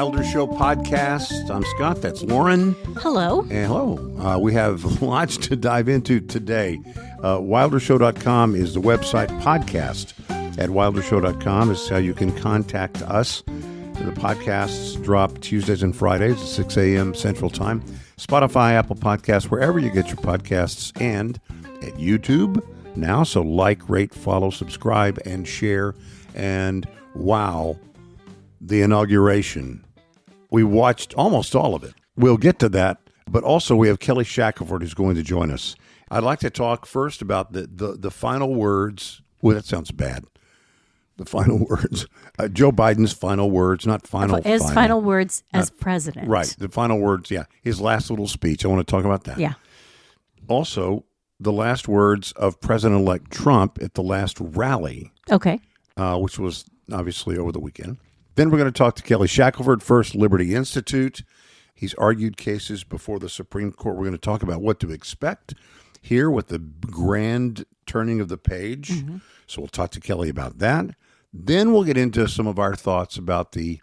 Wilder Show podcast. I'm Scott. That's Lauren. Hello. And hello. We have lots to dive into today. WilderShow.com is the website. Podcast at WilderShow.com is how you can contact us. The podcasts drop Tuesdays and Fridays at 6 a.m. Central Time. Spotify, Apple Podcasts, wherever you get your podcasts, and at YouTube now. So like, rate, follow, subscribe, and share. And wow, the inauguration. We watched almost all of it. We'll get to that. But also we have Kelly Shackelford who's going to join us. I'd like to talk first about the final words. Well, that sounds bad. The final words. Joe Biden's final words, not final. His final words as president. Right. The final words, yeah. His last little speech. I want to talk about that. Yeah. Also, the last words of President-elect Trump at the last rally. Okay. Which was obviously over the weekend. Then we're going to talk to Kelly Shackelford, First Liberty Institute. He's argued cases before the Supreme Court. We're going to talk about what to expect here with the grand turning of the page. Mm-hmm. So we'll talk to Kelly about that. Then we'll get into some of our thoughts about the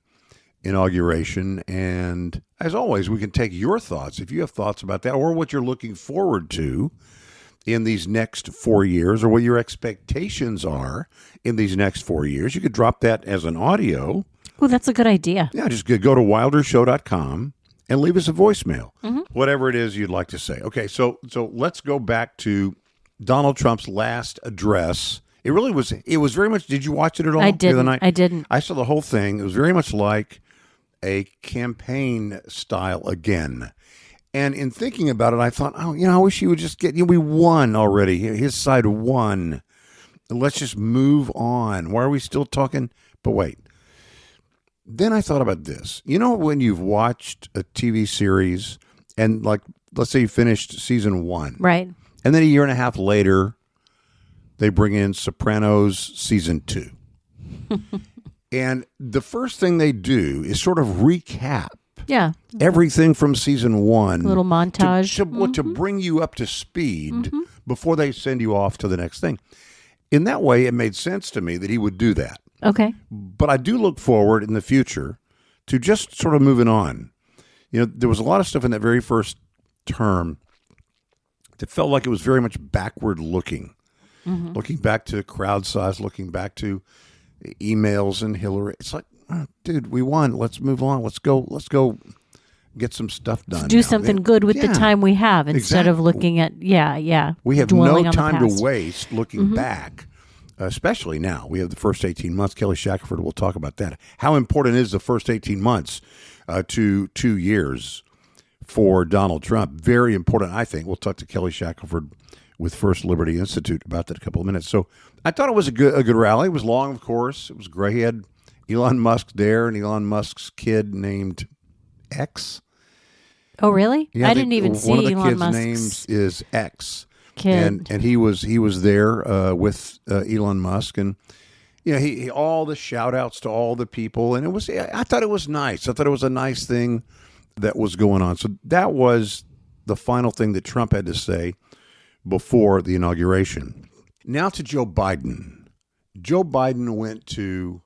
inauguration. And as always, we can take your thoughts if you have thoughts about that or what you're looking forward to in these next 4 years or what your expectations are in these next 4 years. You could drop that as an audio. Oh, that's a good idea. Yeah, just go to wildershow.com and leave us a voicemail, whatever it is you'd like to say. Okay, so let's go back to Donald Trump's last address. It was very much, did you watch it at all? I didn't. The other night? I didn't. I saw the whole thing. It was very much like a campaign style again. And in thinking about it, I thought, I wish he would just we won already. His side won. Let's just move on. Why are we still talking? But wait. Then I thought about this. You know, when you've watched a TV series and, like, let's say you finished season 1. Right. And then a year and a half later, they bring in Sopranos season 2. And the first thing they do is sort of recap. Yeah. Everything from season 1. A little montage. To bring you up to speed before they send you off to the next thing. In that way, it made sense to me that he would do that. Okay. But I do look forward in the future to just sort of moving on. You know, there was a lot of stuff in that very first term that felt like it was very much backward looking. Looking back to crowd size, looking back to emails and Hillary. It's like, dude, we won. Let's move on. Let's go get some stuff done. Do something good with the time we have instead of looking at, We have no time to waste looking back, especially now. We have the first 18 months. Kelly Shackelford will talk about that. How important is the first 18 months to 2 years for Donald Trump? Very important, I think. We'll talk to Kelly Shackelford with First Liberty Institute about that in a couple of minutes. So I thought it was a good rally. It was long, of course. It was great. He had Elon Musk there and Elon Musk's kid named X. Oh, really? Yeah, I didn't even see Elon Musk's Elon Musk's names is X. Kid. And he was there with Elon Musk, and he all the shout outs to all the people, and I thought it was nice. I thought it was a nice thing that was going on. So that was the final thing that Trump had to say before the inauguration. Now to Joe Biden. Joe Biden went to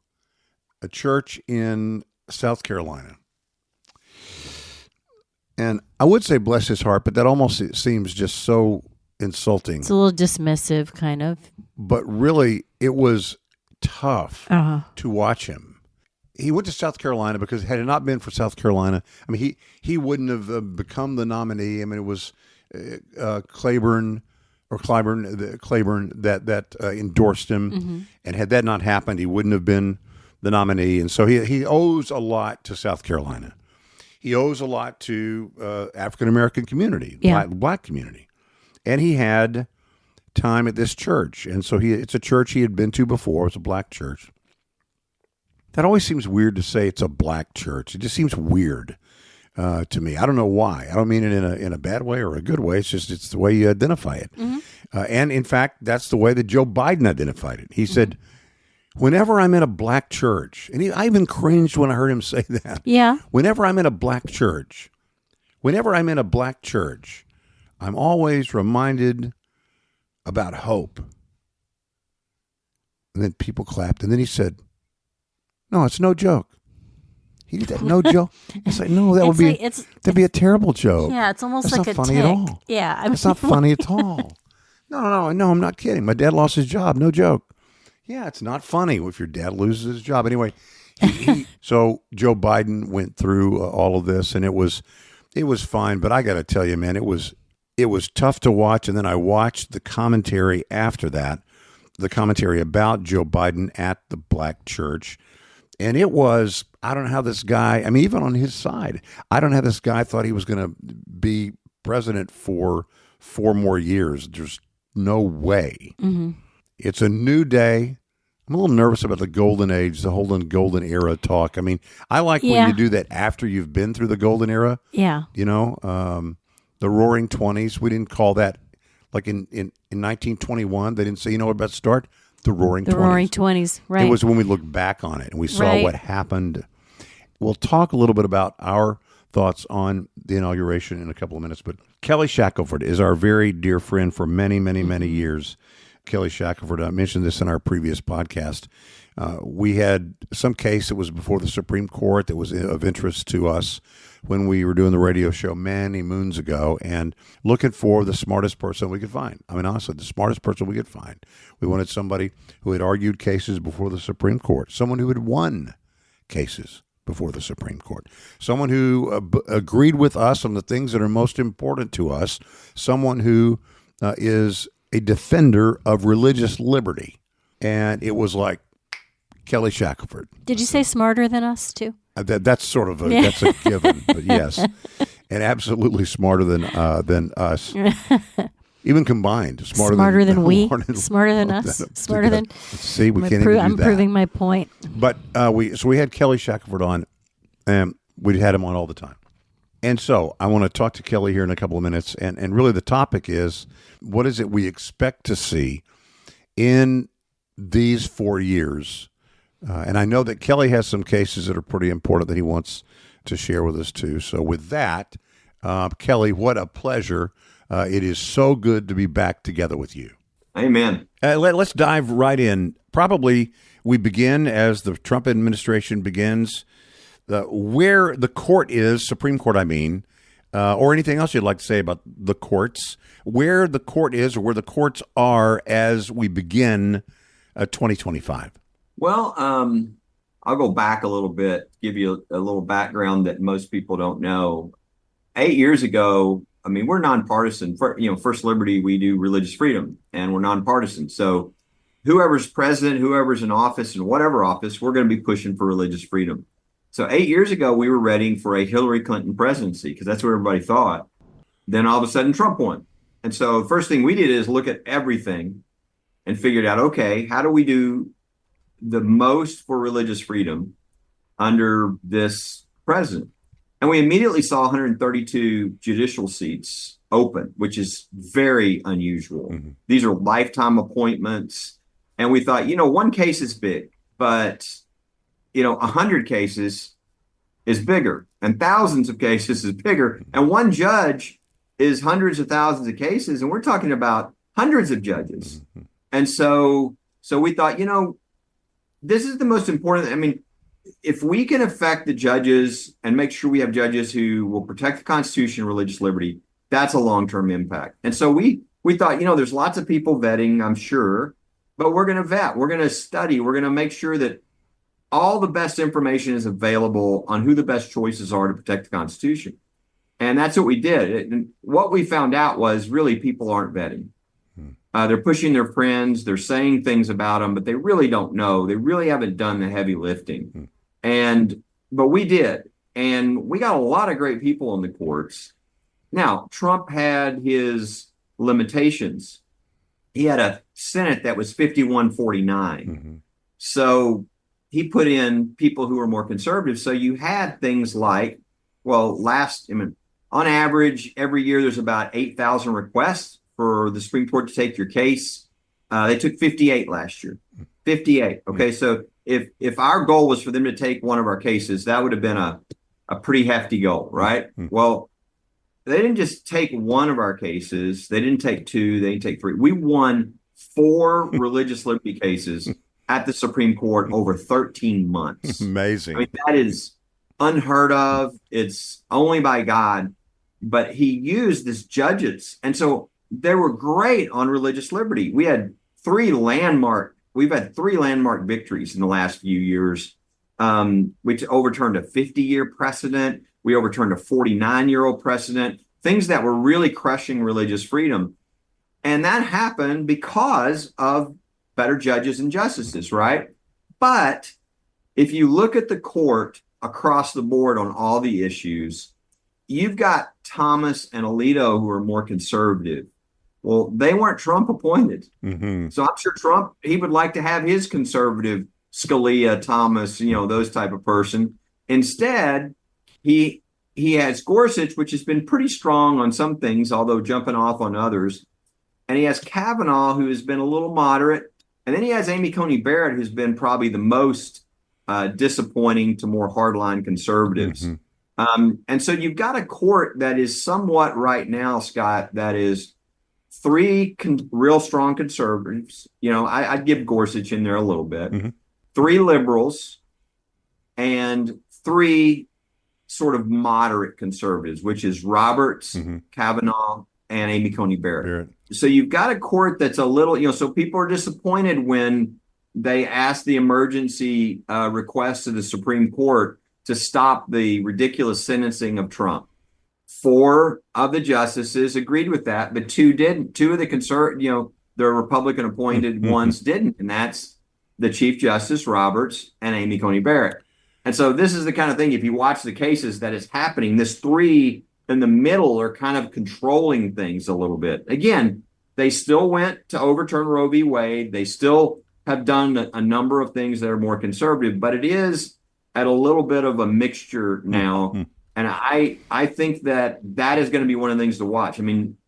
a church in South Carolina. And I would say bless his heart, but that almost seems just so insulting. It's a little dismissive, kind of. But really, it was tough to watch him. He went to South Carolina because had it not been for South Carolina, I mean, he wouldn't have become the nominee. I mean, it was Clyburn that endorsed him. And had that not happened, he wouldn't have been the nominee. And so he owes a lot to South Carolina. He owes a lot to African-American community, black community. And he had time at this church. And so it's a church he had been to before. It's a black church. That always seems weird to say it's a black church. It just seems weird to me. I don't know why. I don't mean it in a bad way or a good way. It's the way you identify it. And in fact, that's the way that Joe Biden identified it. He said, whenever I'm in a black church, and I even cringed when I heard him say that. Yeah. Whenever I'm in a black church, I'm always reminded about hope. And then people clapped. And then he said, no, it's no joke. He did that. No joke. It's like, no, that'd be a terrible joke. Yeah, it's almost That's like not a funny tick. at all. Yeah. It's not funny at all. No, I'm not kidding. My dad lost his job. No joke. Yeah, it's not funny if your dad loses his job. Anyway, so Joe Biden went through all of this, and it was fine. But I got to tell you, man, it was tough to watch. And then I watched the commentary after that, the commentary about Joe Biden at the black church. And it was, I don't know how this guy, I mean, even on his side, I don't know how this guy thought he was going to be president for 4 more years. There's no way. Mm-hmm. It's a new day. I'm a little nervous about the golden age, the whole golden era talk. I mean, I like when you do that after you've been through the golden era. Yeah. You know, the roaring 20s. We didn't call that, like in 1921, they didn't say, you know what, about to start? The roaring 20s. The roaring 20s, right. It was when we looked back on it and we saw what happened. We'll talk a little bit about our thoughts on the inauguration in a couple of minutes, but Kelly Shackelford is our very dear friend for many, many, many years. Kelly Shackelford, I mentioned this in our previous podcast. We had some case that was before the Supreme Court that was of interest to us when we were doing the radio show many moons ago and looking for the smartest person we could find. I mean, honestly, the smartest person we could find. We wanted somebody who had argued cases before the Supreme Court, someone who had won cases before the Supreme Court, someone who agreed with us on the things that are most important to us, someone who is a defender of religious liberty. And it was like Kelly Shackelford. Did you say smarter than us too? That's sort of that's a given, but yes, and absolutely smarter than us, even combined. Smarter than we, smarter than us, smarter than. See, we can't even do that. I'm proving my point. But we had Kelly Shackelford on, and we had him on all the time. And so I want to talk to Kelly here in a couple of minutes, and really the topic is, what is it we expect to see in these 4 years? And I know that Kelly has some cases that are pretty important that he wants to share with us too. So with that, Kelly, what a pleasure. It is so good to be back together with you. Amen. Let's dive right in. Probably we begin as the Trump administration begins, where the court is, Supreme Court, I mean, or anything else you'd like to say about the courts, where the court is or where the courts are as we begin 2025. Well, I'll go back a little bit, give you a little background that most people don't know. 8 years ago, I mean, we're nonpartisan. First Liberty, we do religious freedom, and we're nonpartisan. So whoever's president, whoever's in office, in whatever office, we're going to be pushing for religious freedom. So 8 years ago, we were readying for a Hillary Clinton presidency because that's what everybody thought. Then all of a sudden, Trump won. And so the first thing we did is look at everything and figured out, okay, how do we do the most for religious freedom under this president? And we immediately saw 132 judicial seats open, which is very unusual. Mm-hmm. These are lifetime appointments. And we thought, one case is big, but 100 cases is bigger, and thousands of cases is bigger. And one judge is hundreds of thousands of cases. And we're talking about hundreds of judges. Mm-hmm. And so we thought, this is the most important. I mean, if we can affect the judges and make sure we have judges who will protect the Constitution and religious liberty, that's a long-term impact. And so we thought, there's lots of people vetting, I'm sure, but we're going to vet, we're going to study, we're going to make sure that all the best information is available on who the best choices are to protect the Constitution. And that's what we did. And what we found out was really people aren't vetting. They're pushing their friends. They're saying things about them, but they really don't know. They really haven't done the heavy lifting. But we did. And we got a lot of great people on the courts. Now, Trump had his limitations. He had a Senate that was 51-49. Mm-hmm. So he put in people who were more conservative. So you had things like, on average, every year there's about 8,000 requests for the Supreme Court to take your case. They took 58 last year. 58. Okay, so if our goal was for them to take one of our cases, that would have been a pretty hefty goal, right? Well, they didn't just take one of our cases. They didn't take two. They didn't take three. We won 4 religious liberty cases at the Supreme Court over 13 months. Amazing. I mean, unheard of. It's only by God. But he used his judges. And so they were great on religious liberty. We've had three landmark victories in the last few years, which overturned a 50-year precedent. We overturned a 49-year-old precedent, things that were really crushing religious freedom. And that happened because of better judges and justices, right? But if you look at the court across the board on all the issues, you've got Thomas and Alito who are more conservative. Well, they weren't Trump appointed. Mm-hmm. So I'm sure Trump, he would like to have his conservative Scalia, Thomas, those type of person. Instead, he has Gorsuch, which has been pretty strong on some things, although jumping off on others. And he has Kavanaugh, who has been a little moderate. And then he has Amy Coney Barrett, who's been probably the most disappointing to more hardline conservatives. Mm-hmm. And so you've got a court that is somewhat right now, Scott, that is three real strong conservatives. I'd give Gorsuch in there a little bit. Mm-hmm. Three liberals and three sort of moderate conservatives, which is Roberts, mm-hmm. Kavanaugh, and Amy Coney Barrett. So you've got a court that's a little, so people are disappointed when they ask the emergency request to the Supreme Court to stop the ridiculous sentencing of Trump. 4 of the justices agreed with that, but 2 didn't. 2 of the the Republican appointed ones didn't, and that's the Chief Justice Roberts and Amy Coney Barrett. And so this is the kind of thing, if you watch the cases that is happening, this 3 in the middle are kind of controlling things a little bit. Again, they still went to overturn Roe v. Wade. They still have done a number of things that are more conservative, but it is at a little bit of a mixture now. Mm-hmm. And I think that is going to be one of the things to watch. I mean,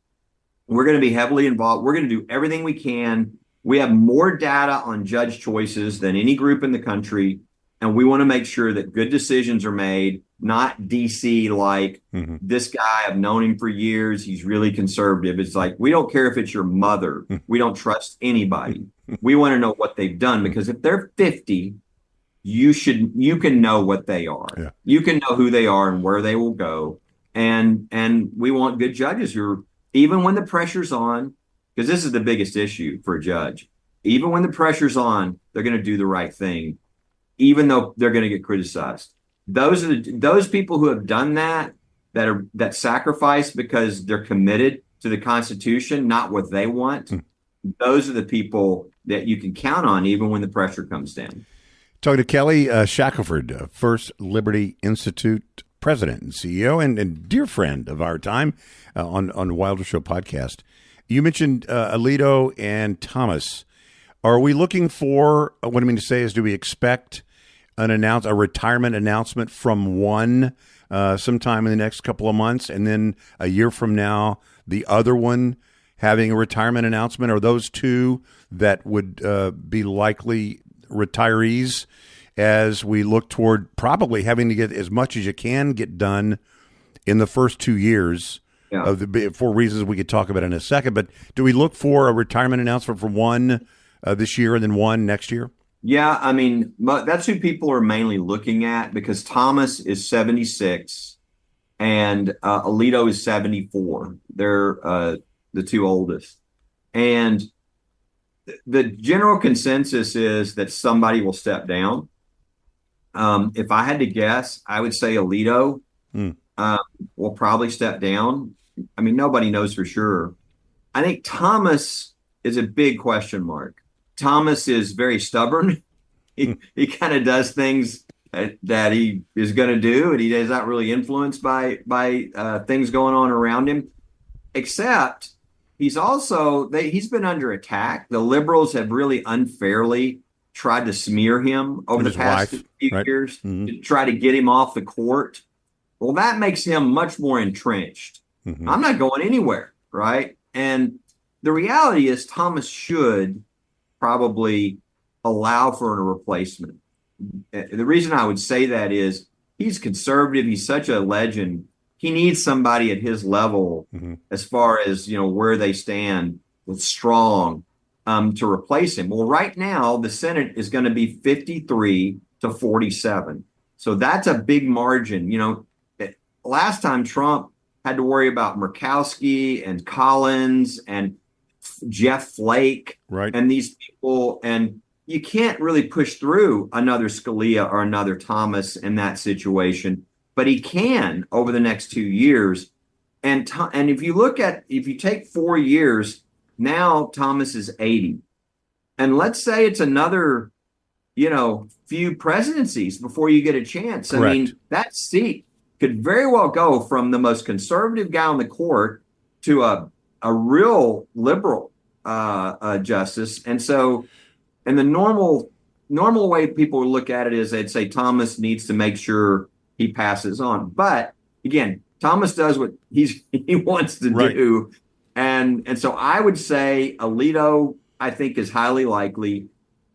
we're going to be heavily involved. We're going to do everything we can. We have more data on judge choices than any group in the country. And we want to make sure that good decisions are made, not DC like this guy, I've known him for years. He's really conservative. It's like, we don't care if it's your mother. We don't trust anybody. We want to know what they've done, because if they're 50, you can know what they are. Yeah. You can know who they are and where they will go. And we want good judges who, even when the pressure's on, because this is the biggest issue for a judge, even when the pressure's on, they're going to do the right thing, even though they're going to get criticized. Those people who have done that sacrifice because they're committed to the Constitution, not what they want. Those are the people that you can count on, even when the pressure comes down. Talking to Kelly Shackelford, First Liberty Institute president and CEO, and dear friend of our time on Wilder Show podcast. You mentioned Alito and Thomas. Are we looking for, what I mean to say is, do we expect a retirement announcement from one sometime in the next couple of months, and then a year from now, the other one having a retirement announcement? Are those 2 that would be likely retirees as we look toward probably having to get as much as you can get done in the first 2 years for reasons we could talk about in a second? But do we look for a retirement announcement from one this year and then one next year? Yeah, I mean, that's who people are mainly looking at, because Thomas is 76 and Alito is 74. They're the 2 oldest. And the general consensus is that somebody will step down. If I had to guess, I would say Alito will probably step down. I mean, nobody knows for sure. I think Thomas is a big question mark. Thomas is very stubborn. He kind of does things that he is going to do, and he is not really influenced by things going on around him, except he's been under attack. The liberals have really unfairly tried to smear him over the past few years to try to get him off the court. Well, that makes him much more entrenched. I'm not going anywhere, right? And the reality is Thomas should probably allow for a replacement. The reason I would say that is he's conservative. He's such a legend. He needs somebody at his level as far as, where they stand with strong to replace him. Well, right now, the Senate is going to be 53 to 47. So that's a big margin. Last time Trump had to worry about Murkowski and Collins and Jeff Flake Right. and these people. And you can't really push through another Scalia or another Thomas in that situation, but he can over the next 2 years. And if you take 4 years, now Thomas is 80. And let's say it's another, few presidencies before you get a chance. Correct. I mean, that seat could very well go from the most conservative guy on the court to a real liberal justice. And so, and the normal way people would look at it is they'd say Thomas needs to make sure he passes on. But again, Thomas does what he wants to do. And so I would say Alito, I think, is highly likely,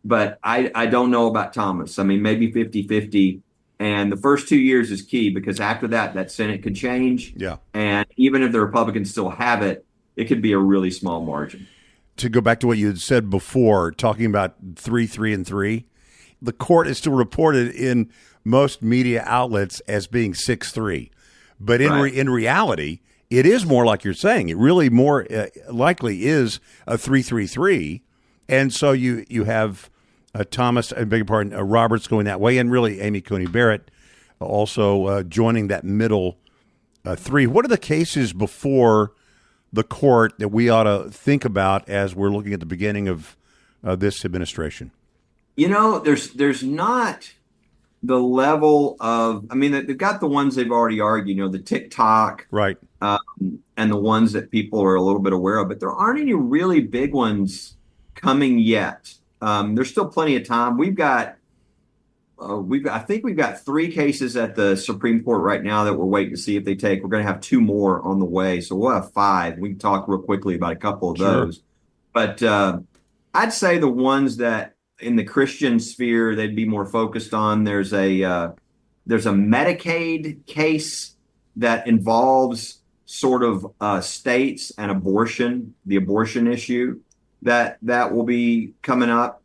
but I don't know about Thomas. I mean, maybe 50-50. And the first 2 years is key because after that Senate could change. Yeah. And even if the Republicans still have it, it could be a really small margin. To go back to what you had said before, talking about 3-3-3, the court is still reported in most media outlets as being 6-3. But in reality, it is more like you're saying. It really more likely is a 3-3-3. And so you have Thomas, I beg your pardon, Roberts going that way, and really Amy Coney Barrett also joining that middle three. What are the cases before the court that we ought to think about as we're looking at the beginning of this administration? There's not the level of, I mean, they've got the ones they've already argued, the TikTok, right, and the ones that people are a little bit aware of, but there aren't any really big ones coming yet. There's still plenty of time. I think we've got 3 cases at the Supreme Court right now that we're waiting to see if they take. We're going to have 2 more on the way, so we'll have 5. We can talk real quickly about a couple of those. But I'd say the ones that in the Christian sphere they'd be more focused on. There's a Medicaid case that involves sort of states and abortion, the abortion kind will be coming up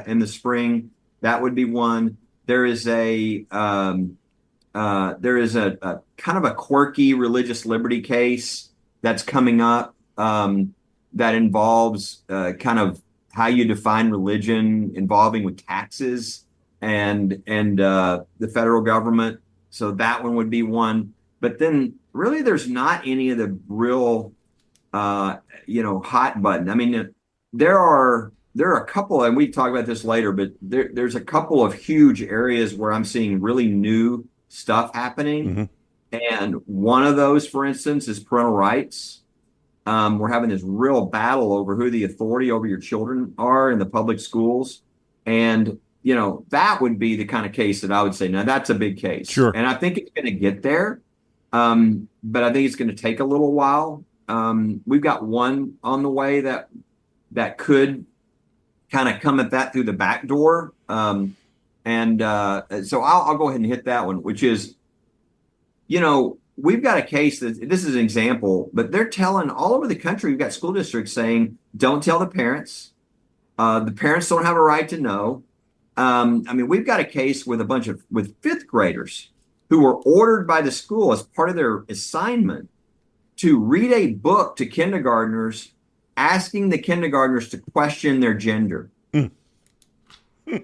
in the spring. That would be one. There is a kind of a quirky religious liberty case that's coming up that involves kind of how you define religion involving with taxes and the federal government. So that one would be one. But then really there's not any of the real hot button. I mean, there are a couple, and we talk about this later, but there's a couple of huge areas where I'm seeing really new stuff happening. Mm-hmm. And one of those, for instance, is parental rights. We're having this real battle over who the authority over your children are in the public schools. And, that would be the kind of case that I would say, now that's a big case. Sure. And I think it's going to get there. But I think it's going to take a little while. We've got one on the way that could kind of come at that through the back door. So I'll go ahead and hit that one, which is, we've got a case that this is an example, but they're telling all over the country, we've got school districts saying, don't tell the parents. The parents don't have a right to know. We've got a case with with 5th graders who were ordered by the school as part of their assignment to read a book to kindergartners, asking the kindergartners to question their gender.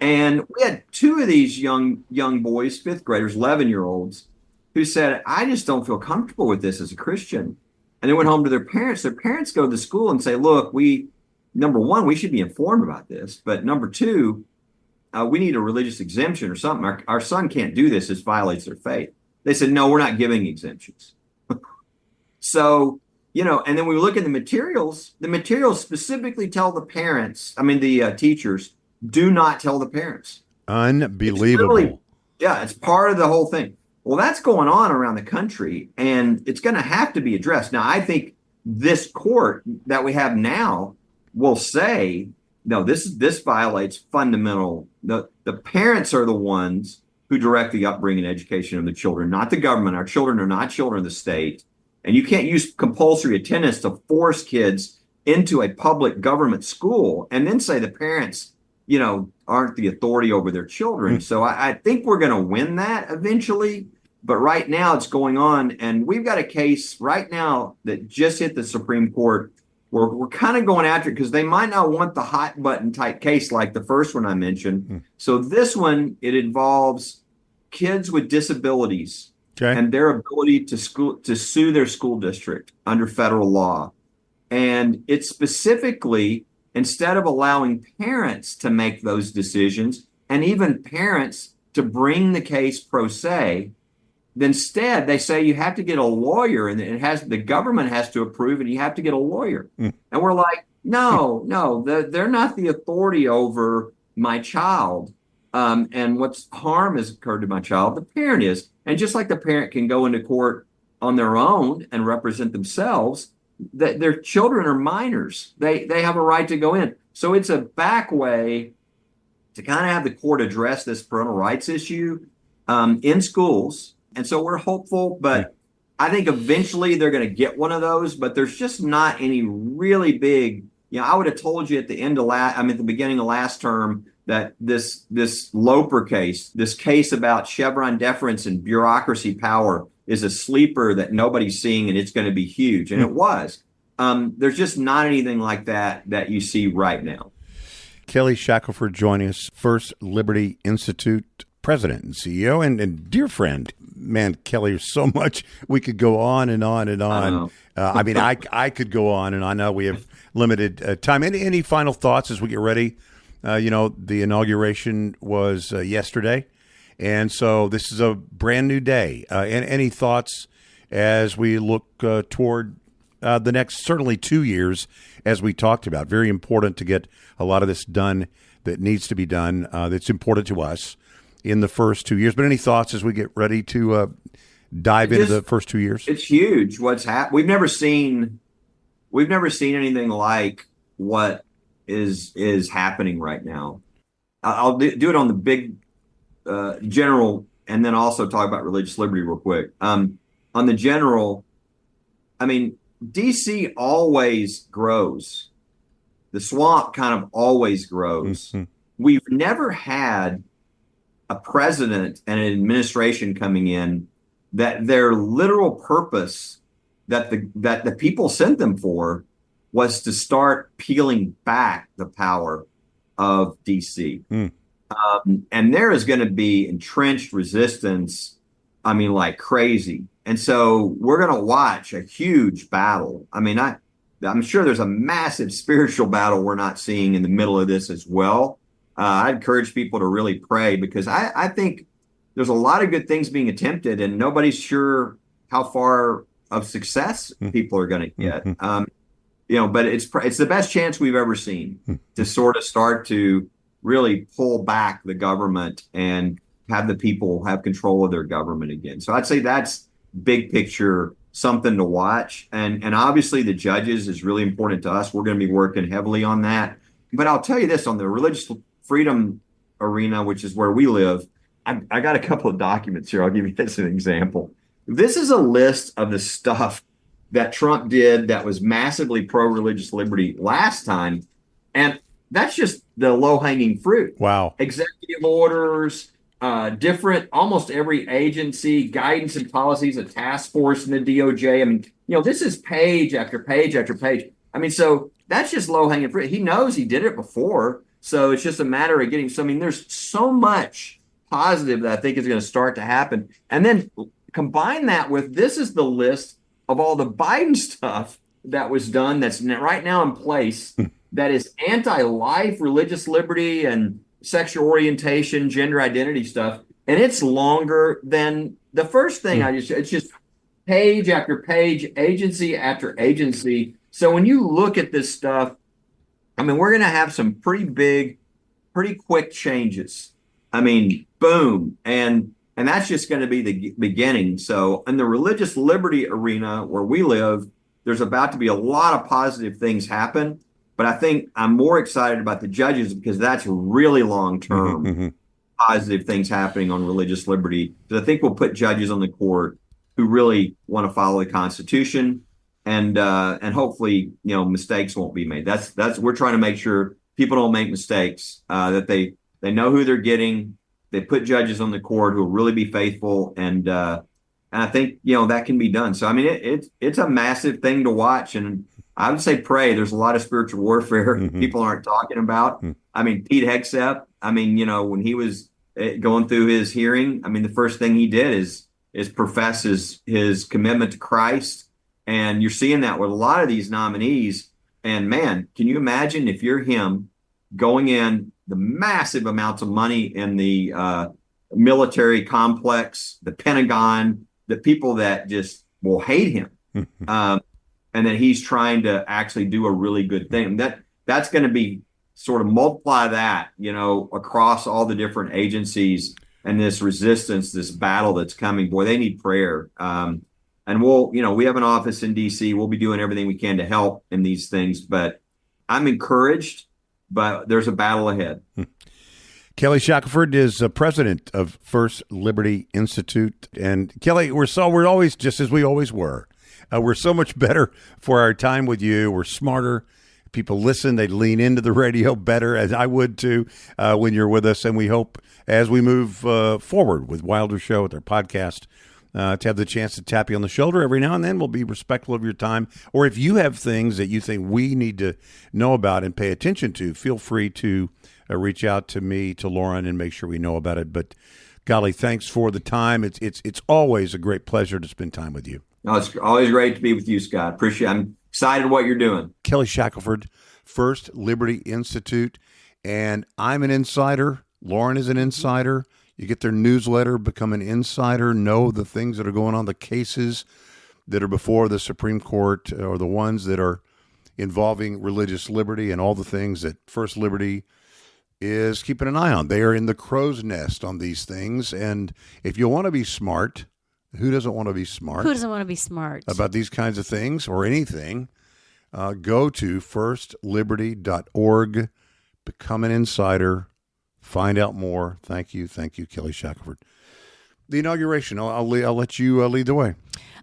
And we had 2 of these young boys, 5th graders, 11-year-olds, who said, I just don't feel comfortable with this as a Christian. And they went home to their parents. Their parents go to the school and say, look, number one, we should be informed about this. But number 2, we need a religious exemption or something. Our son can't do this. This violates their faith. They said, no, we're not giving exemptions. So, and then we look at the materials specifically tell the parents, the teachers, do not tell the parents. Unbelievable. It's part of the whole thing. Well, that's going on around the country, and it's going to have to be addressed. Now, I think this court that we have now will say, no, this violates fundamental. The parents are the ones who direct the upbringing and education of the children, not the government. Our children are not children of the state. And you can't use compulsory attendance to force kids into a public government school and then say the parents aren't the authority over their children. So I think we're going to win that eventually. But right now it's going on. And we've got a case right now that just hit the Supreme Court. We're kind of going after it because they might not want the hot button type case like the first one I mentioned. So this one, it involves kids with disabilities and their ability to sue their school district under federal law. And it's specifically, instead of allowing parents to make those decisions and even parents to bring the case pro se, instead they say you have to get a lawyer and the government has to approve and you have to get a lawyer. And we're like, no, they're not the authority over my child. And what's harm has occurred to my child, the parent is. And just like the parent can go into court on their own and represent themselves, that their children are minors. They have a right to go in. So it's a back way to kind of have the court address this parental rights issue in schools. And so we're hopeful, but I think eventually they're going to get one of those, but there's just not any really big, I would have told you at the beginning of last term that this Loper case, this case about Chevron deference and bureaucracy power is a sleeper that nobody's seeing and it's going to be huge. And it was. There's just not anything like that you see right now. Kelly Shackelford joining us, First Liberty Institute president and CEO and dear friend. Man, Kelly, there's so much we could go on and on and on. I could go on, and I know we have limited time. Any final thoughts as we get ready? The inauguration was yesterday, and so this is a brand new day. And any thoughts as we look toward the next certainly 2 years, as we talked about? Very important to get a lot of this done that needs to be done. That's important to us in the first 2 years. But any thoughts as we get ready to dive into the first 2 years? It's huge. What's happened? We've never seen anything like what is happening right now. I'll do it on the big general, and then also talk about religious liberty real quick. On the general, DC always grows. The swamp kind of always grows. We've never had a president and an administration coming in that their literal purpose that the people sent them for was to start peeling back the power of DC. And there is going to be entrenched resistance, like crazy. And so we're going to watch a huge battle. I'm sure there's a massive spiritual battle we're not seeing in the middle of this as well. I encourage people to really pray because I think there's a lot of good things being attempted and nobody's sure how far of success people are going to get. But it's the best chance we've ever seen to sort of start to really pull back the government and have the people have control of their government again. So I'd say that's big picture, something to watch. And obviously the judges is really important to us. We're going to be working heavily on that. But I'll tell you this, on the religious freedom arena, which is where we live, I got a couple of documents here. I'll give you this as an example. This is a list of the stuff that Trump did that was massively pro-religious liberty last time. And that's just the low-hanging fruit. Wow. Executive orders, different, almost every agency, guidance and policies, a task force in the DOJ. This is page after page after page. So that's just low-hanging fruit. He knows he did it before. So it's just a matter of getting there's so much positive that I think is going to start to happen. And then combine that with, this is the list of all the Biden stuff that was done that's right now in place that is anti-life, religious liberty, and sexual orientation, gender identity stuff. And it's longer than the first thing it's just page after page, agency after agency. So when you look at this stuff, we're going to have some pretty big, pretty quick changes. Boom. And that's just going to be the beginning. So in the religious liberty arena where we live, there's about to be a lot of positive things happen. But I think I'm more excited about the judges because that's really long-term positive things happening on religious liberty. Because I think we'll put judges on the court who really want to follow the Constitution, and hopefully, mistakes won't be made. That's we're trying to make sure people don't make mistakes, that they know who they're getting. They put judges on the court who will really be faithful. And I think, that can be done. So, I mean, it's a massive thing to watch. And I would say pray. There's a lot of spiritual warfare people aren't talking about. I mean, Pete Hegseth, when he was going through his hearing, I mean, the first thing he did is profess his commitment to Christ. And you're seeing that with a lot of these nominees. And man, can you imagine if you're him going in the massive amounts of money in the military complex, the Pentagon, the people that just will hate him, and that he's trying to actually do a really good thing. That's going to be sort of multiply that, across all the different agencies and this resistance, this battle that's coming. Boy, they need prayer. And we have an office in DC. We'll be doing everything we can to help in these things. But I'm encouraged, but there's a battle ahead. Kelly Shackelford is president of First Liberty Institute. And Kelly, we're always just as we always were. We're so much better for our time with you. We're smarter. People listen. They lean into the radio better, as I would too, when you're with us. And we hope as we move forward with Wilder Show, with our podcast, to have the chance to tap you on the shoulder every now and then. We'll be respectful of your time. Or if you have things that you think we need to know about and pay attention to, feel free to reach out to me, to Lauren, and make sure we know about it. But golly, thanks for the time. It's always a great pleasure to spend time with you. No, it's always great to be with you, Scott. Appreciate it. I'm excited what you're doing. Kelly Shackelford, First Liberty Institute. And I'm an insider. Lauren is an insider. You get their newsletter, become an insider, know the things that are going on, the cases that are before the Supreme Court, or the ones that are involving religious liberty, and all the things that First Liberty is keeping an eye on. They are in the crow's nest on these things. And if you want to be smart, who doesn't want to be smart? Who doesn't want to be smart about these kinds of things or anything? Go to firstliberty.org, become an insider, find out more. Thank you, Kelly Shackelford. The inauguration, I'll let you lead the way.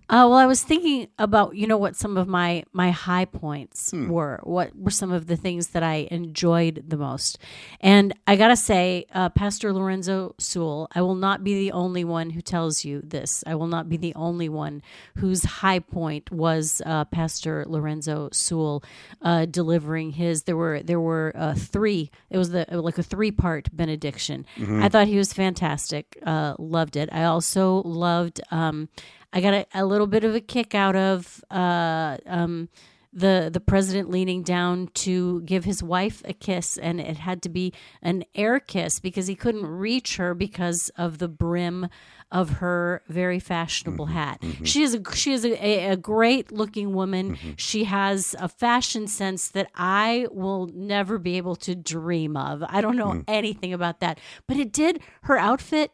Well, I was thinking about, what some of my high points were. What were some of the things that I enjoyed the most? And I got to say, Pastor Lorenzo Sewell, I will not be the only one who tells you this. I will not be the only one whose high point was Pastor Lorenzo Sewell delivering his. There were three. It was like a 3-part benediction. I thought he was fantastic. Loved it. I also loved. I got a little bit of a kick out of the president leaning down to give his wife a kiss, and it had to be an air kiss because he couldn't reach her because of the brim of her very fashionable hat. She is a great looking woman. She has a fashion sense that I will never be able to dream of. I don't know anything about that, but her outfit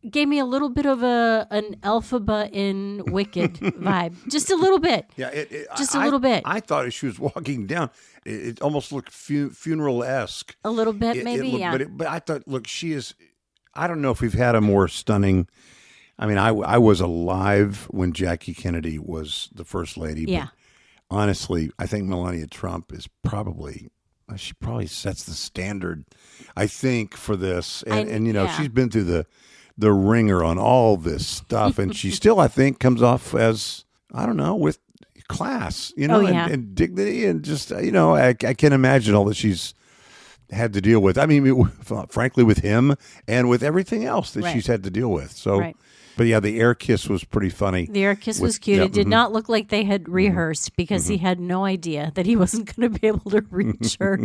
gave me a little bit of an Elphaba in Wicked vibe. Just a little bit. Yeah, a little bit. I thought as she was walking down, it almost looked funeral-esque. A little bit, maybe, yeah. But I thought, look, she is, I don't know if we've had a more stunning, I mean, I was alive when Jackie Kennedy was the first lady. Yeah. But honestly, I think Melania Trump is she probably sets the standard, I think, for this. And she's been through the ringer on all this stuff, and she still, I think, comes off as, I don't know, with class, and dignity, and just, I can't imagine all that she's had to deal with. I mean, frankly, with him and with everything else that she's had to deal with. So, but yeah, the air kiss was pretty funny. The air kiss was cute. It did not look like they had rehearsed because he had no idea that he wasn't going to be able to reach her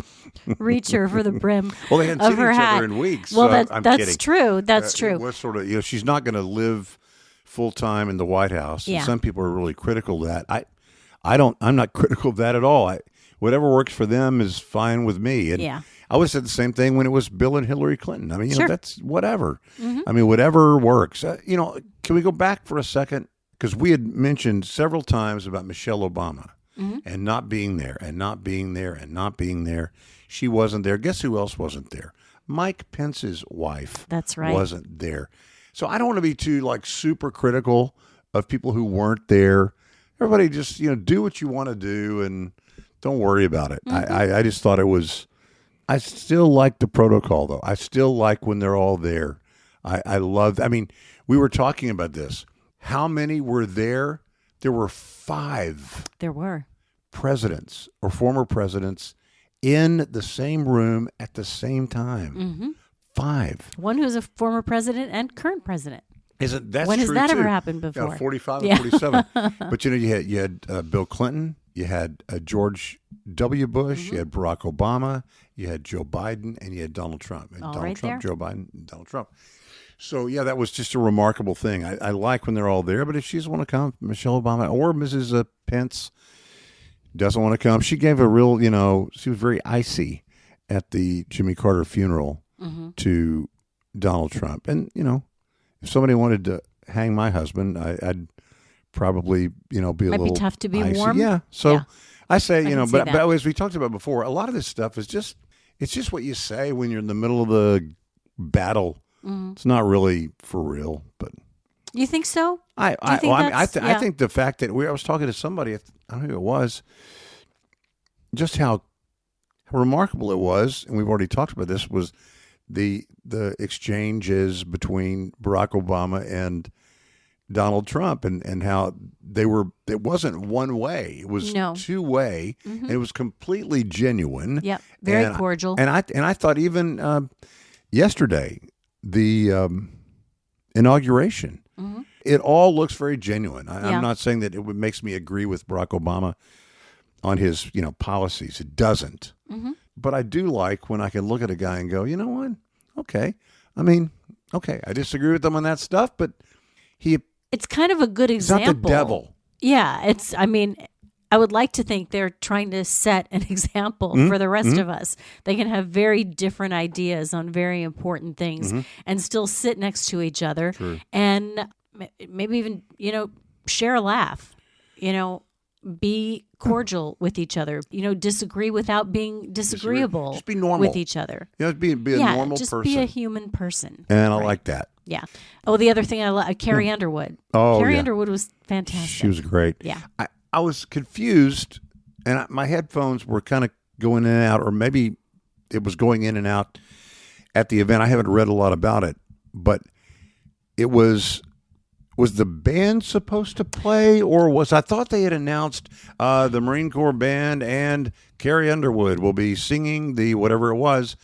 for the brim well, they hadn't of seen her each hat. other in weeks. Well, I'm that's kidding. true. That's true. It was sort of, she's not going to live full time in the White House. Yeah. And some people are really critical of that. I'm not critical of that at all. Whatever works for them is fine with me. And I would have said the same thing when it was Bill and Hillary Clinton. I mean, that's whatever. I mean, whatever works. Can we go back for a second? Because we had mentioned several times about Michelle Obama and not being there and not being there and not being there. She wasn't there. Guess who else wasn't there? Mike Pence's wife. That's right. Wasn't there. So I don't want to be too super critical of people who weren't there. Everybody just do what you want to do and don't worry about it. I just thought it was I still like the protocol, though. I still like when they're all there. I love. I mean, we were talking about this. How many were there? There were 5. There were presidents or former presidents in the same room at the same time. Mm-hmm. 5. One who's a former president and current president. Isn't that when true has that too? ever happened before? Yeah, 45 and 47. But you had Bill Clinton, you had George W. Bush, you had Barack Obama, you had Joe Biden, and you had Donald Trump. And All Donald right Trump, there. Joe Biden, and Donald Trump. So yeah, that was just a remarkable thing. I like when they're all there, but if she doesn't want to come, Michelle Obama or Mrs. Pence doesn't want to come. She gave a real, she was very icy at the Jimmy Carter funeral to Donald Trump. And, if somebody wanted to hang my husband, I'd probably, be a Might little be tough to be icy. warm. Yeah. So Yeah. I say, can see but that. as we talked about before, a lot of this stuff is it's just what you say when you're in the middle of the battle. It's not really for real, but You think so? I that's- think the fact that I was talking to somebody, I don't know who it was, just how remarkable it was, and we've already talked about this, was the exchanges between Barack Obama and Donald Trump, and how it wasn't one way, it was two way, and it was completely genuine. Yep, very cordial. And I thought even yesterday, the inauguration, it all looks very genuine. I'm not saying that it makes me agree with Barack Obama on his policies. It doesn't. But I do like when I can look at a guy and go, you know what? Okay. I mean, okay, I disagree with him on that stuff, but it's kind of a good example. He's not the devil. Yeah, I would like to think they're trying to set an example for the rest of us. They can have very different ideas on very important things and still sit next to each other and maybe even, share a laugh, be cordial with each other, disagree without being disagreeable. Just be normal with each other. Be a normal just person. Be a human person. And I like that. Yeah. Oh, the other thing I love, Carrie Underwood. Oh, Carrie yeah. Underwood was fantastic. She was great. Yeah. I was confused, and my headphones were kind of going in and out, or maybe it was going in and out at the event. I haven't read a lot about it, but it was the band supposed to play, or I thought they had announced the Marine Corps band and Carrie Underwood will be singing the whatever it was,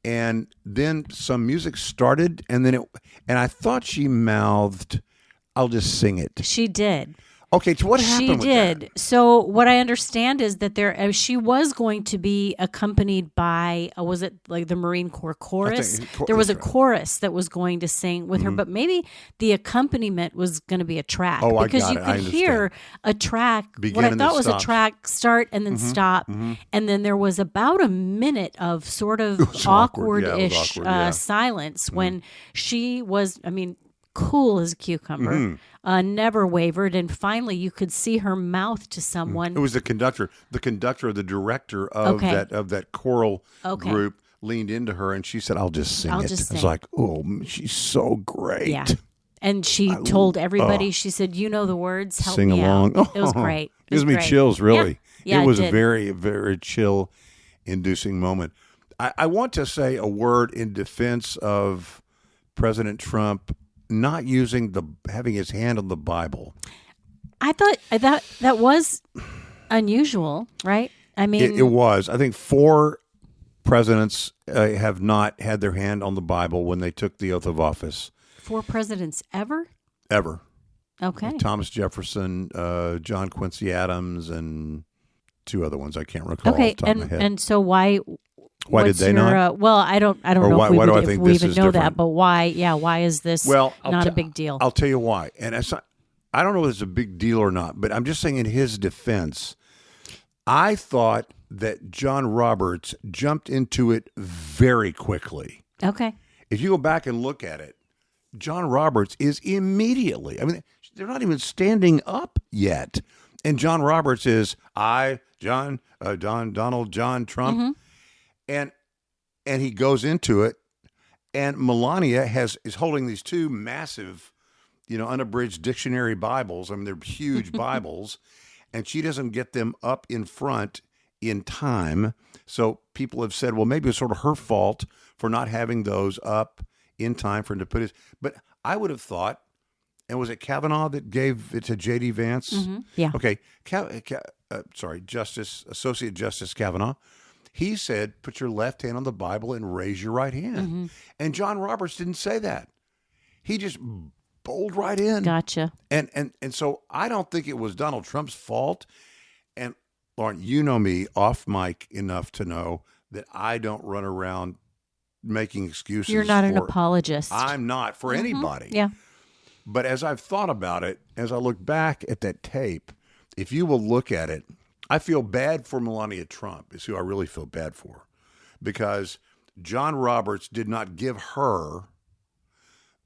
and then some music started, and I thought she mouthed, "I'll just sing it." She did. Okay, so what happened She with did. that? So what I understand is that she was going to be accompanied by, was it like the Marine Corps chorus? There was a chorus that was going to sing with her, but maybe the accompaniment was going to be a track. Oh, because I you got it. I could hear a track, Begin what I and thought then was stop. a track start and then stop. And then there was about a minute of sort of awkward. Yeah, it was awkward-ish awkward, yeah. silence when she was, cool as a cucumber, never wavered, and finally you could see her mouth to someone. It was the conductor, the director of that choral group leaned into her and she said, "I'll just sing it." I was like, "Oh, she's so great." Yeah. And she told everybody, she said, "You know the words, help Sing me along. out." It was great. It Gives was me great. chills, really. Yeah, it was did. a very, very chill-inducing moment. I want to say a word in defense of President Trump not having his hand on the Bible. I thought that was unusual, right? It was. I think 4 presidents have not had their hand on the Bible when they took the oath of office. 4 presidents ever? Ever. Okay. Thomas Jefferson, John Quincy Adams, and 2 other ones I can't recall off the top of my head. And so why did they not? Well, I don't know why if do I we think even this know is that, different? but why? Yeah, why is this not a big deal? I'll tell you why. And I don't know if it's a big deal or not, but I'm just saying in his defense, I thought that John Roberts jumped into it very quickly. Okay. If you go back and look at it, John Roberts is immediately, they're not even standing up yet. And John Roberts is, Donald John Trump. And he goes into it, and Melania is holding these 2 massive, unabridged dictionary Bibles. They're huge Bibles, and she doesn't get them up in front in time. So people have said, well, maybe it's sort of her fault for not having those up in time for him to put his. But I would have thought, and was it Kavanaugh that gave it to J.D. Vance? Mm-hmm. Yeah. Okay. Associate Justice Kavanaugh. He said, put your left hand on the Bible and raise your right hand. Mm-hmm. And John Roberts didn't say that. He just bowled right in. Gotcha. And so I don't think it was Donald Trump's fault. And Lauren, you know me off mic enough to know that I don't run around making excuses. You're not an apologist. I'm not for anybody. Yeah. But as I've thought about it, as I look back at that tape, if you will look at it, I feel bad for Melania Trump is who I really feel bad for, because John Roberts did not give her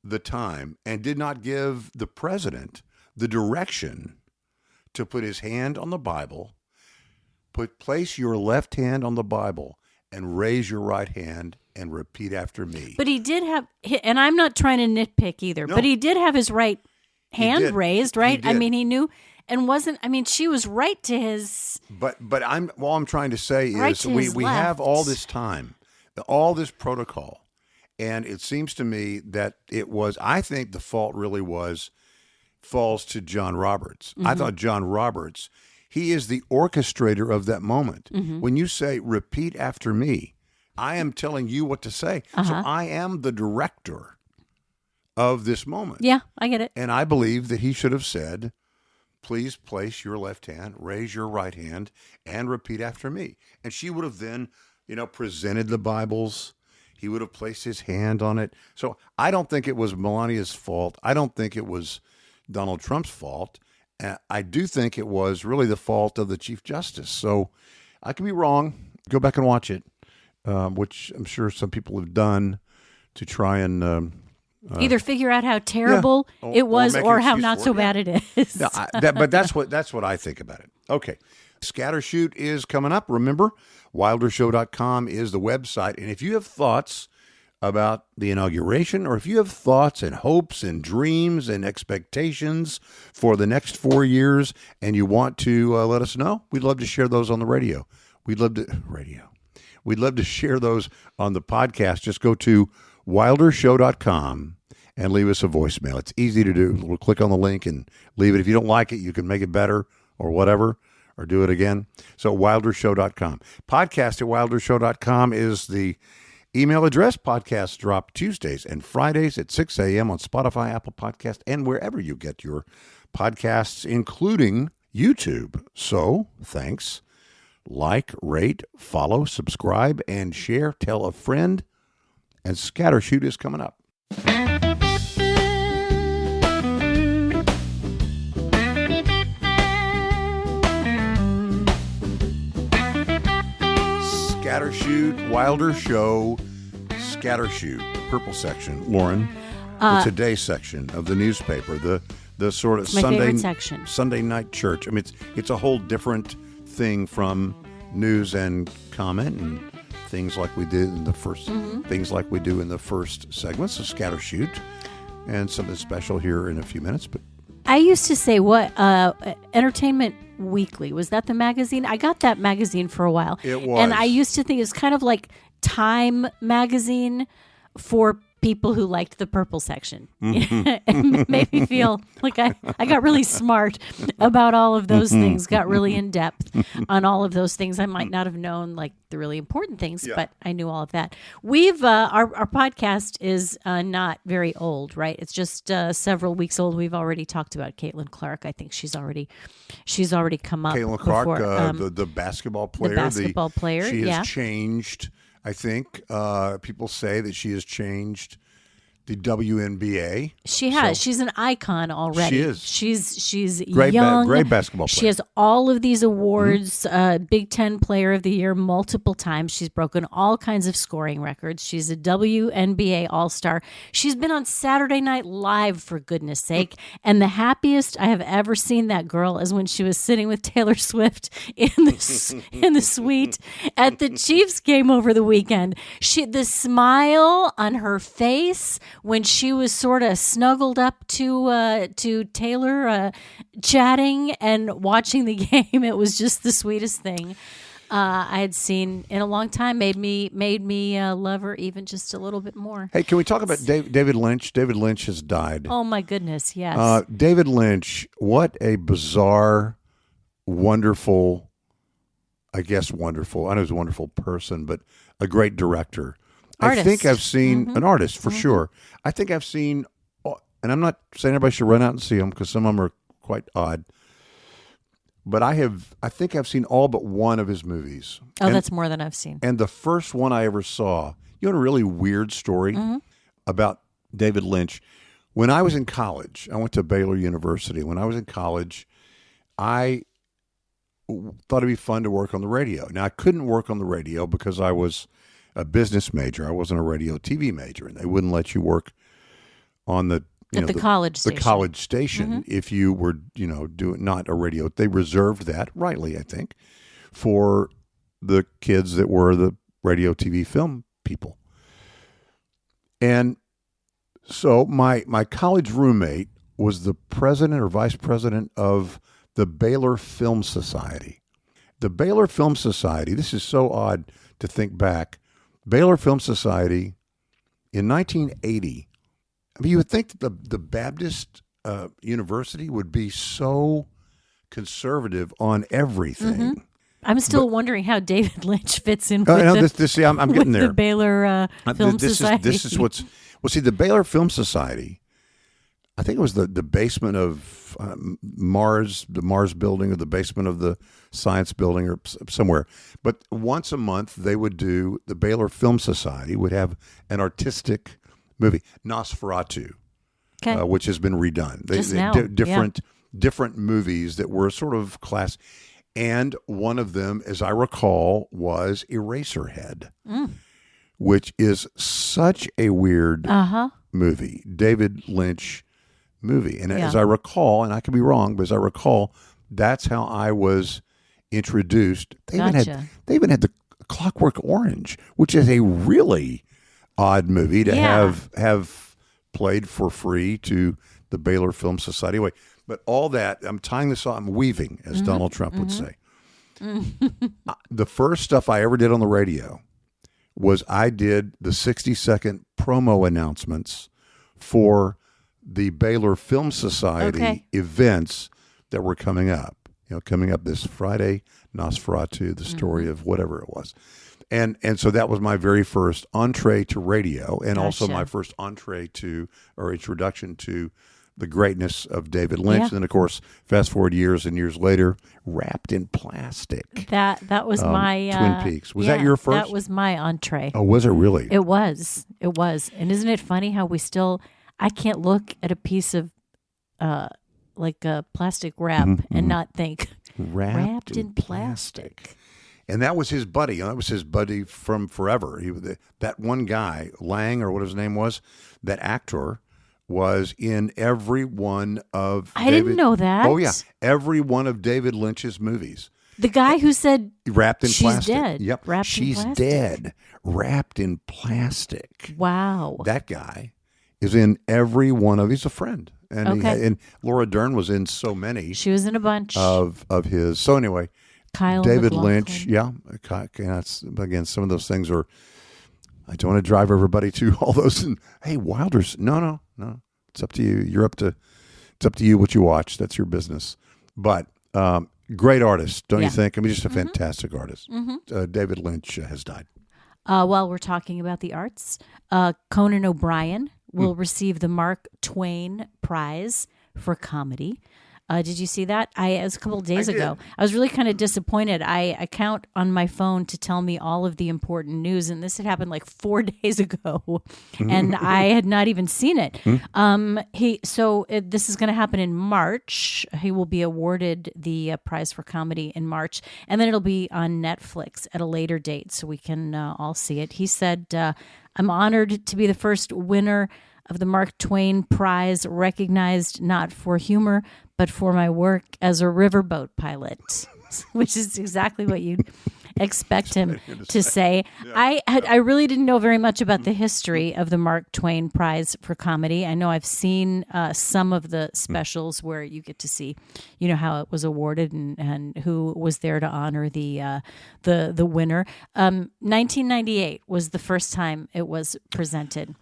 the time and did not give the president the direction to put his hand on the Bible, place your left hand on the Bible and raise your right hand and repeat after me. But he did have, and I'm not trying to nitpick either, but he did have his right hand raised, right? I mean, he knew and wasn't, I mean, she was right to his. But all I'm trying to say is we have all this time, all this protocol. And it seems to me that I think the fault really falls to John Roberts. Mm-hmm. I thought John Roberts, he is the orchestrator of that moment. Mm-hmm. When you say, repeat after me, I am telling you what to say. Uh-huh. So I am the director of this moment. Yeah, I get it. And I believe that he should have said, please place your left hand, raise your right hand, and repeat after me. And she would have then, presented the Bibles. He would have placed his hand on it. So I don't think it was Melania's fault. I don't think it was Donald Trump's fault. I do think it was really the fault of the Chief Justice. So I could be wrong. Go back and watch it, which I'm sure some people have done to try and either figure out how terrible it was or how not so bad it is. No, but that's what I think about it. Okay. Scattershoot is coming up. Remember, wildershow.com is the website. And if you have thoughts about the inauguration, or if you have thoughts and hopes and dreams and expectations for the next 4 years and you want to let us know, we'd love to share those on the radio. We'd love to share those on the podcast. Just go to wildershow.com and leave us a voicemail. It's easy to do. We'll click on the link and leave it. If you don't like it, you can make it better or whatever, or do it again. So wildershow.com. Podcast at wildershow.com is the email address. Podcasts drop Tuesdays and Fridays at 6 a.m. on Spotify, Apple Podcast, and wherever you get your podcasts, including YouTube. So thanks. Like, rate, follow, subscribe, and share. Tell a friend. And Scattershoot is coming up. Scattershoot, Wilder Show, Scattershoot, purple section. Lauren, the Today section of the newspaper, the sort of Sunday night church. I mean, it's a whole different thing from news and comment and things like we did in the first, things like we do in the first segment. So Scattershoot, and something special here in a few minutes. But I used to say, Entertainment Weekly, was that the magazine? I got that magazine for a while. It was. And I used to think it was kind of like Time magazine for people who liked the purple section. It made me feel like I got really smart about all of those things, got really in depth on all of those things. I might not have known like the really important things, but I knew all of that. We've our podcast is not very old, right? It's just several weeks old. We've already talked about Caitlin Clark. I think she's already come up. Caitlin Clark, before, the basketball player. She has changed. I think people say that she has changed the WNBA. She has. So, she's an icon already. She is. She's great, young. Great basketball player. She has all of these awards, Big Ten Player of the Year multiple times. She's broken all kinds of scoring records. She's a WNBA All-Star. She's been on Saturday Night Live, for goodness sake. And the happiest I have ever seen that girl is when she was sitting with Taylor Swift in the suite at the Chiefs game over the weekend. The smile on her face when she was sort of snuggled up to Taylor, chatting and watching the game, it was just the sweetest thing. I had seen in a long time. Made me love her even just a little bit more. Hey, can we talk about David Lynch? David Lynch has died. Oh my goodness, yes. David Lynch, what a bizarre, wonderful, I guess wonderful. I know he's a wonderful person, but a great director. Artist. I think I've seen an artist for sure. I think I've seen, and I'm not saying everybody should run out and see them because some of them are quite odd. But I think I've seen all but one of his movies. Oh, that's more than I've seen. And the first one I ever saw, you know, a really weird story about David Lynch. When I was in college, I went to Baylor University. When I was in college, I thought it'd be fun to work on the radio. Now, I couldn't work on the radio because I was a business major. I wasn't a radio TV major, and they wouldn't let you work on the college station. The college station if you were doing not a radio. They reserved that, rightly I think, for the kids that were the radio TV film people. And so my college roommate was the president or vice president of the Baylor Film Society. The Baylor Film Society, this is so odd to think back. Baylor Film Society in 1980. I mean, you would think that the Baptist University would be so conservative on everything. I'm still wondering how David Lynch fits in with I'm getting there. The Baylor Film Society. This is what's see the Baylor Film Society. I think it was the basement of the Mars building or the basement of the Science building or somewhere. But once a month, the Baylor Film Society would have an artistic movie, Nosferatu, which has been redone. Different movies that were sort of class. And one of them, as I recall, was Eraserhead, which is such a weird movie. David Lynch movie. And as I recall, and I could be wrong, but as I recall, that's how I was introduced. They even had the Clockwork Orange, which is a really odd movie to have played for free to the Baylor Film Society. Anyway, but all that, I'm tying this on, I'm weaving, as Donald Trump would say. The first stuff I ever did on the radio was I did the 60-second promo announcements for the Baylor Film Society events that were coming up. Coming up this Friday, Nosferatu, the story of whatever it was. And so that was my very first entree to radio, and also my first entree to, or introduction to, the greatness of David Lynch. And then, of course, fast forward years and years later, Wrapped in Plastic. That was my Twin Peaks. Was that your first? That was my entree. Oh, was it really? It was. And isn't it funny how I can't look at a piece of like a plastic wrap and not think wrapped in plastic. And that was his buddy. That was his buddy from forever. That one guy, Lang, or what his name was, that actor was in every one of I didn't know that. Oh, yeah. Every one of David Lynch's movies. The guy who said wrapped in she's plastic. Dead. Yep. She's dead. Wrapped in plastic. Wow. That guy is in every one of, he's a friend. And and Laura Dern was in so many. She was in a bunch of his. So anyway, Kyle David MacLachlan. Lynch, again, some of those things are, I don't want to drive everybody to all those. And, hey, Wilder's, no. It's up to you. It's up to you what you watch. That's your business. But great artist, don't you think? I mean, just a fantastic artist. David Lynch has died. While we're talking about the arts, Conan O'Brien will receive the Mark Twain Prize for comedy. Did you see that? It was a couple of days ago. I was really kind of disappointed. I count on my phone to tell me all of the important news, and this had happened like 4 days ago, and I had not even seen it. This is going to happen in March. He will be awarded the prize for comedy in March, and then it'll be on Netflix at a later date, so we can all see it. He said, "I'm honored to be the first winner of the Mark Twain Prize, recognized not for humor, but for my work as a riverboat pilot," which is exactly what you. expect him to say. Yeah. I really didn't know very much about the history of the Mark Twain Prize for Comedy. I know I've seen some of the specials where you get to see, how it was awarded and who was there to honor the winner. 1998 was the first time it was presented.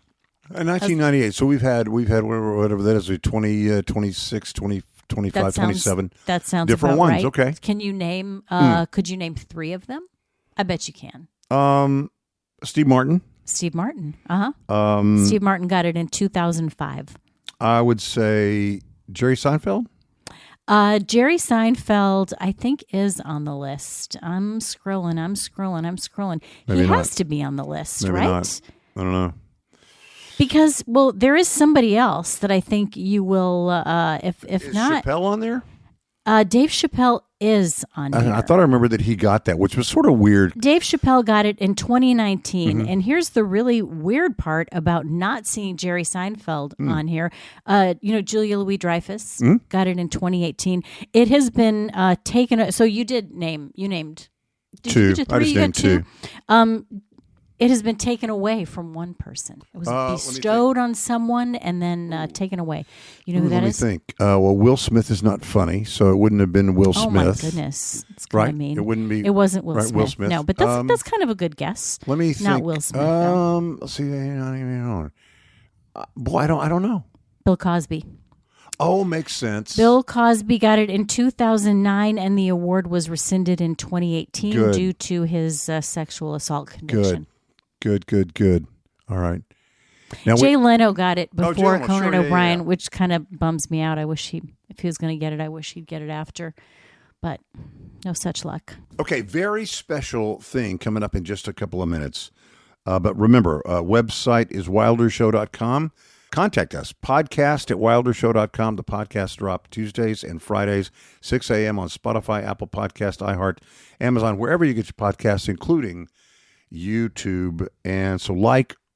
1998. So we've had whatever that is, 20, 26, 20, 25, 27. That sounds different about ones. Right. Okay. Can you name? Could you name 3 of them? I bet you can. Steve Martin. Steve Martin. Steve Martin got it in 2005. I would say Jerry Seinfeld. Jerry Seinfeld, I think, is on the list. I'm scrolling. Maybe he not. has to be on the list, Maybe right? Not. I don't know. Because, there is somebody else that I think you will, if is not. Chappelle on there? Dave Chappelle is on here. I thought I remember that he got that, which was sort of weird. Dave Chappelle got it in 2019. And here's the really weird part about not seeing Jerry Seinfeld on here. Julia Louis-Dreyfus got it in 2018. It has been taken. So you named. Did 2. You get 3? I just named 2. It has been taken away from one person. It was bestowed on someone and then taken away. You know who that is? Let me think. Will Smith is not funny, so it wouldn't have been Will Smith. Oh, my goodness. It's kind of mean. It wouldn't be. It wasn't Will right, Smith. Will Smith. No, but that's kind of a good guess. Let me think. Not Will Smith, though. Let's see. Boy, I don't know. Bill Cosby. Oh, makes sense. Bill Cosby got it in 2009, and the award was rescinded in 2018 due to his sexual assault conviction. Good. All right. Now Jay Leno got it before Leno, Conan sure, O'Brien, yeah. which kind of bums me out. If he was going to get it, I wish he'd get it after. But no such luck. Okay, very special thing coming up in just a couple of minutes. But remember, website is wildershow.com. Contact us, podcast at wildershow.com. The podcast drop Tuesdays and Fridays, 6 a.m. on Spotify, Apple Podcast, iHeart, Amazon, wherever you get your podcasts, including YouTube. And so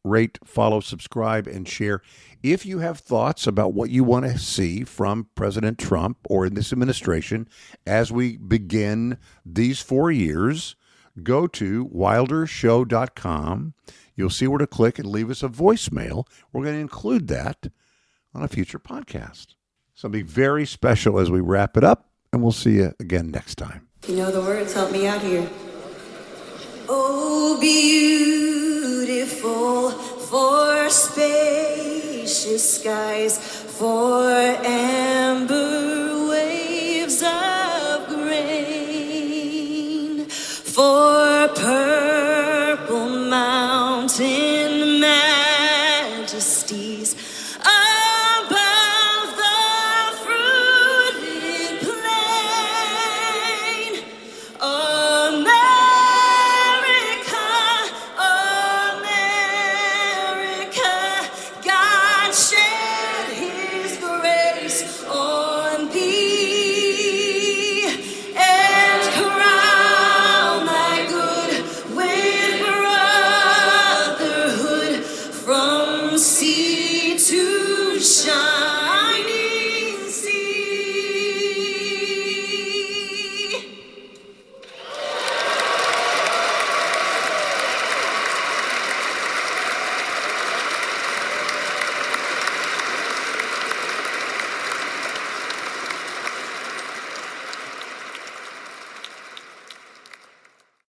rate, follow, subscribe, and share. If you have thoughts about what you want to see from President Trump or in this administration as we begin these 4 years, go to wildershow.com. You'll see where to click and leave us a voicemail. We're going to include that on a future podcast. Something very special as we wrap it up, and we'll see you again next time. You know the words, help me out here. Oh, beautiful for spacious skies, for amber waves of grain, for purple mountain majesties above the fruited plain. America, God shed his grace on thee.